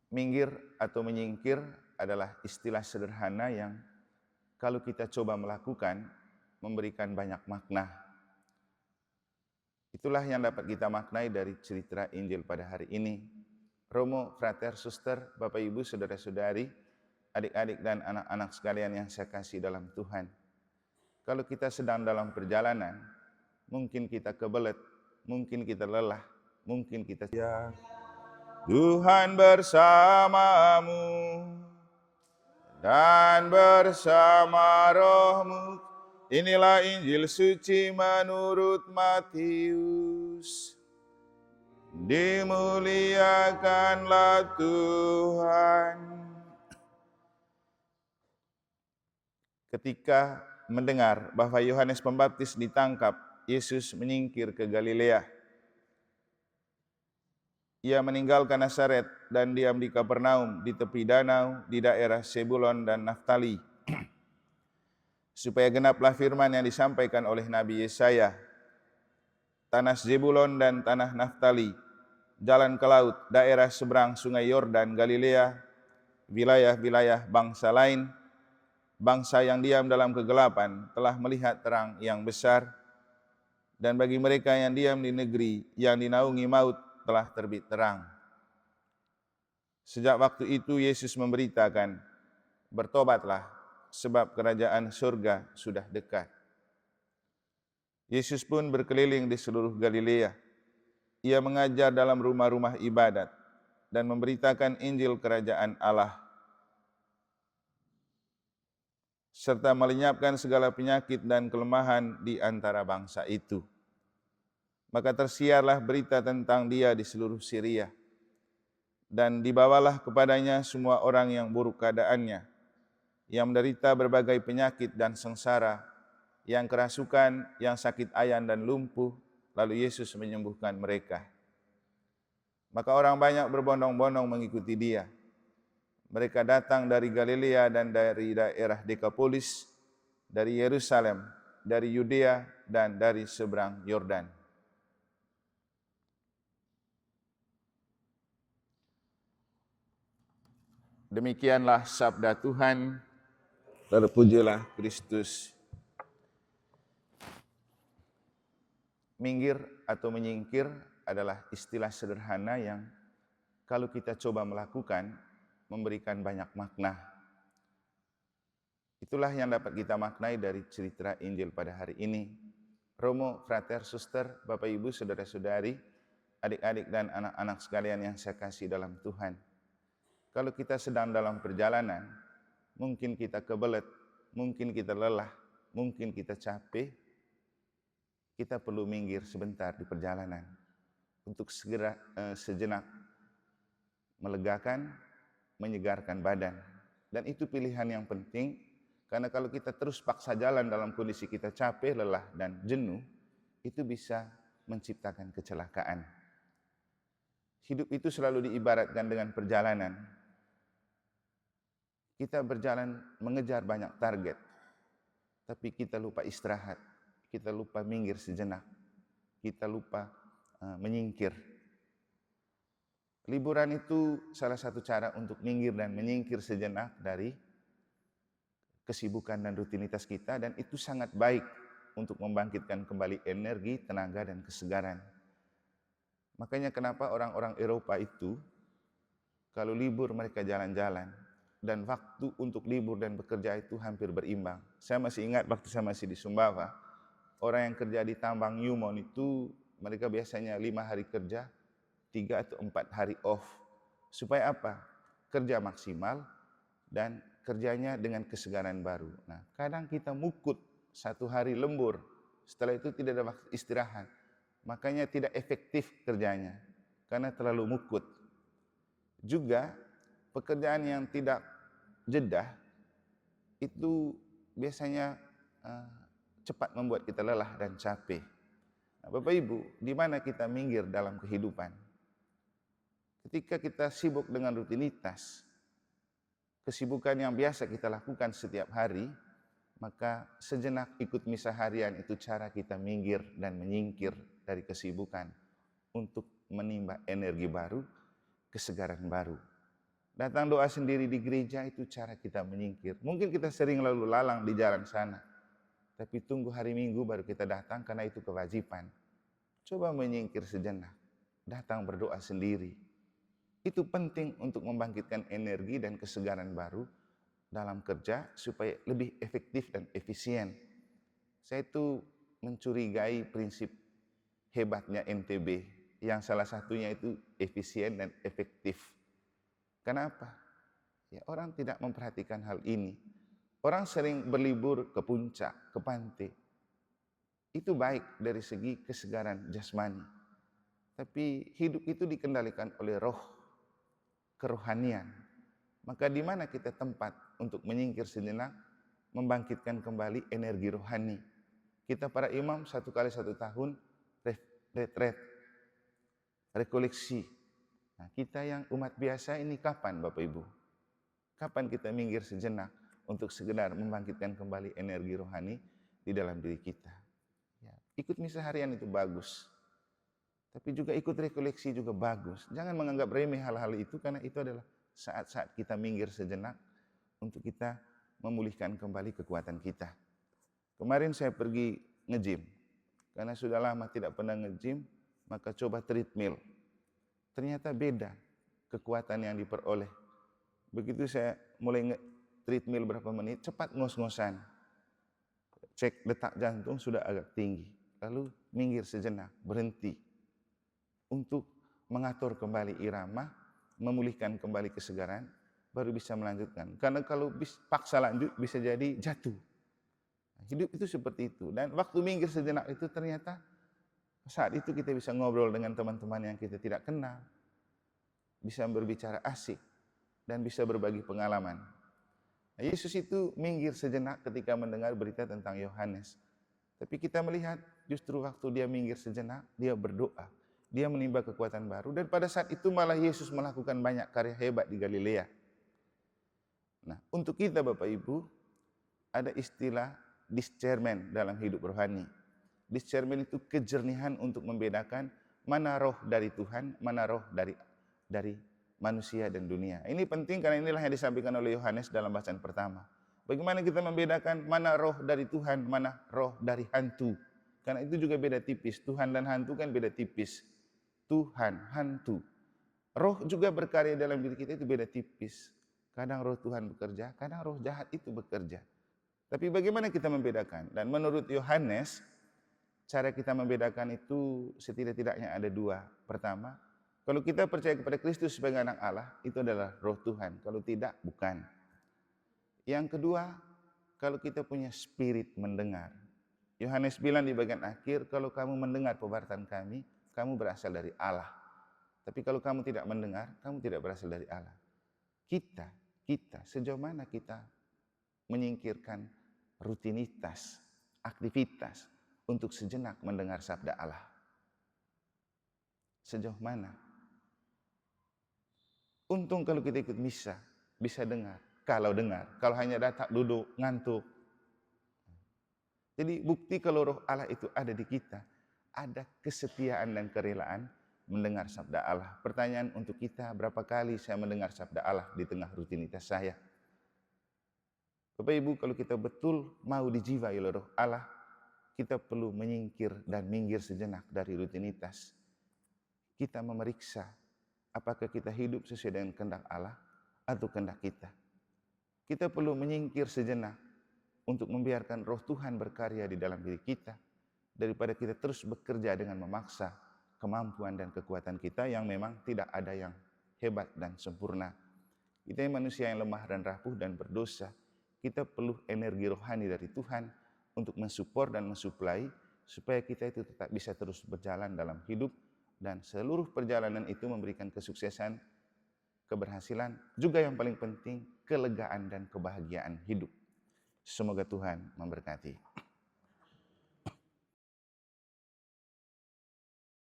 Minggir atau menyingkir adalah istilah sederhana yang kalau kita coba melakukan memberikan banyak makna. Itulah yang dapat kita maknai dari cerita Injil pada hari ini. Romo, frater, suster, Bapak Ibu, saudara-saudari, adik-adik dan anak-anak sekalian yang saya kasih dalam Tuhan. Kalau kita sedang dalam perjalanan, mungkin kita kebelet, mungkin kita lelah, mungkin kita Tuhan bersamamu dan bersama rohmu. Inilah Injil suci menurut Matius. Dimuliakanlah Tuhan. Ketika mendengar bahwa Yohanes Pembaptis ditangkap, Yesus menyingkir ke Galilea. Ia meninggalkan Nazaret dan diam di Kapernaum di tepi danau di daerah Zebulon dan Naftali. Supaya genaplah firman yang disampaikan oleh Nabi Yesaya. Tanah Zebulon dan tanah Naftali, jalan ke laut, daerah seberang sungai Yordan, Galilea, wilayah-wilayah bangsa lain, bangsa yang diam dalam kegelapan telah melihat terang yang besar, dan bagi mereka yang diam di negeri yang dinaungi maut telah terbit terang. Sejak waktu itu Yesus memberitakan, bertobatlah sebab kerajaan surga sudah dekat. Yesus pun berkeliling di seluruh Galilea. Ia mengajar dalam rumah-rumah ibadat dan memberitakan Injil kerajaan Allah, serta melenyapkan segala penyakit dan kelemahan di antara bangsa itu. Maka tersiarlah berita tentang dia di seluruh Syria, dan dibawalah kepadanya semua orang yang buruk keadaannya, yang menderita berbagai penyakit dan sengsara, yang kerasukan, yang sakit ayan dan lumpuh, lalu Yesus menyembuhkan mereka. Maka orang banyak berbondong-bondong mengikuti dia. Mereka datang dari Galilea dan dari daerah Dekapolis, dari Yerusalem, dari Yudea, dan dari seberang Yordan. Demikianlah sabda Tuhan, terpujilah Kristus. Minggir atau menyingkir adalah istilah sederhana yang kalau kita coba melakukan memberikan banyak makna. Itulah yang dapat kita maknai dari cerita Injil pada hari ini. Romo, frater, suster, Bapak Ibu, saudara-saudari, adik-adik dan anak-anak sekalian yang saya kasih dalam Tuhan. Kalau kita sedang dalam perjalanan, mungkin kita kebelet, mungkin kita lelah, mungkin kita capek, kita perlu minggir sebentar di perjalanan untuk segera sejenak melegakan, menyegarkan badan. Dan itu pilihan yang penting, karena kalau kita terus paksa jalan dalam kondisi kita capek, lelah, dan jenuh, itu bisa menciptakan kecelakaan. Hidup itu selalu diibaratkan dengan perjalanan. Kita berjalan mengejar banyak target, tapi kita lupa istirahat, kita lupa minggir sejenak, kita lupa menyingkir. Liburan itu salah satu cara untuk minggir dan menyingkir sejenak dari kesibukan dan rutinitas kita, dan itu sangat baik untuk membangkitkan kembali energi, tenaga, dan kesegaran. Makanya kenapa orang-orang Eropa itu kalau libur mereka jalan-jalan, dan waktu untuk libur dan bekerja itu hampir berimbang. Saya masih ingat waktu saya masih di Sumbawa, orang yang kerja di tambang Newmont itu mereka biasanya 5 hari kerja, 3 atau 4 hari off. Supaya apa? Kerja maksimal dan kerjanya dengan kesegaran baru. Nah, kadang kita mukut 1 hari lembur, setelah itu tidak ada waktu istirahat. Makanya tidak efektif kerjanya, karena terlalu mukut. Juga pekerjaan yang tidak jeda itu biasanya cepat membuat kita lelah dan capek. Nah, Bapak Ibu, di mana kita minggir dalam kehidupan? Ketika kita sibuk dengan rutinitas, kesibukan yang biasa kita lakukan setiap hari, maka sejenak ikut misa harian itu cara kita minggir dan menyingkir dari kesibukan untuk menimba energi baru, kesegaran baru. Datang doa sendiri di gereja itu cara kita menyingkir. Mungkin kita sering lalu lalang di jalan sana, tapi tunggu hari Minggu baru kita datang karena itu kewajiban. Coba menyingkir sejenak, datang berdoa sendiri. Itu penting untuk membangkitkan energi dan kesegaran baru dalam kerja supaya lebih efektif dan efisien. Saya itu mencurigai prinsip hebatnya NTB, yang salah satunya itu efisien dan efektif. Kenapa? Ya, orang tidak memperhatikan hal ini. Orang sering berlibur ke puncak, ke pantai. Itu baik dari segi kesegaran jasmani. Tapi hidup itu dikendalikan oleh roh, kerohanian. Maka di mana kita tempat untuk menyingkir sejenak, membangkitkan kembali energi rohani. Kita para imam 1 kali 1 tahun retret, rekoleksi. Nah, kita yang umat biasa ini kapan Bapak Ibu? Kapan kita minggir sejenak untuk sekedar membangkitkan kembali energi rohani di dalam diri kita? Ya, ikut misa harian itu bagus. Tapi juga ikut rekoleksi juga bagus. Jangan menganggap remeh hal-hal itu, karena itu adalah saat-saat kita minggir sejenak untuk kita memulihkan kembali kekuatan kita. Kemarin saya pergi nge-gym. Karena sudah lama tidak pernah nge-gym, maka coba treadmill. Ternyata beda kekuatan yang diperoleh. Begitu saya mulai treadmill berapa menit, cepat ngos-ngosan. Cek detak jantung sudah agak tinggi. Lalu minggir sejenak, berhenti. Untuk mengatur kembali irama, memulihkan kembali kesegaran, baru bisa melanjutkan. Karena kalau paksa lanjut bisa jadi jatuh. Hidup itu seperti itu. Dan waktu minggir sejenak itu ternyata saat itu kita bisa ngobrol dengan teman-teman yang kita tidak kenal, bisa berbicara asik, dan bisa berbagi pengalaman. Nah, Yesus itu minggir sejenak ketika mendengar berita tentang Yohanes. Tapi kita melihat justru waktu dia minggir sejenak, dia berdoa. Dia menimba kekuatan baru, dan pada saat itu malah Yesus melakukan banyak karya hebat di Galilea. Nah, untuk kita Bapak Ibu, ada istilah discernment dalam hidup rohani. Discernment itu kejernihan untuk membedakan mana roh dari Tuhan, mana roh dari manusia dan dunia. Ini penting karena inilah yang disampaikan oleh Yohanes dalam bacaan pertama. Bagaimana kita membedakan mana roh dari Tuhan, mana roh dari hantu. Karena itu juga beda tipis. Tuhan dan hantu kan beda tipis. Tuhan, hantu. Roh juga berkarya dalam diri kita itu beda tipis. Kadang roh Tuhan bekerja, kadang roh jahat itu bekerja. Tapi bagaimana kita membedakan? Dan menurut Yohanes, cara kita membedakan itu setidak-tidaknya ada dua. Pertama, kalau kita percaya kepada Kristus sebagai anak Allah, itu adalah roh Tuhan. Kalau tidak, bukan. Yang kedua, kalau kita punya spirit mendengar. Yohanes bilang di bagian akhir, kalau kamu mendengar pewartaan kami, kamu berasal dari Allah. Tapi kalau kamu tidak mendengar, kamu tidak berasal dari Allah. Kita, sejauh mana kita menyingkirkan rutinitas, aktivitas untuk sejenak mendengar sabda Allah? Sejauh mana? Untung kalau kita ikut misa, bisa dengar. Kalau hanya datang duduk ngantuk. Jadi bukti kalau roh Allah itu ada di kita, ada kesetiaan dan kerelaan mendengar sabda Allah. Pertanyaan untuk kita, berapa kali saya mendengar sabda Allah di tengah rutinitas saya? Bapak Ibu, kalau kita betul mau dijiwai oleh roh Allah, kita perlu menyingkir dan minggir sejenak dari rutinitas. Kita memeriksa apakah kita hidup sesuai dengan kehendak Allah atau kehendak kita. Kita perlu menyingkir sejenak untuk membiarkan roh Tuhan berkarya di dalam diri kita, daripada kita terus bekerja dengan memaksa kemampuan dan kekuatan kita yang memang tidak ada yang hebat dan sempurna. Kita yang manusia yang lemah dan rapuh dan berdosa, kita perlu energi rohani dari Tuhan untuk mensupport dan mensuplai supaya kita itu tetap bisa terus berjalan dalam hidup, dan seluruh perjalanan itu memberikan kesuksesan, keberhasilan, juga yang paling penting kelegaan dan kebahagiaan hidup. Semoga Tuhan memberkati.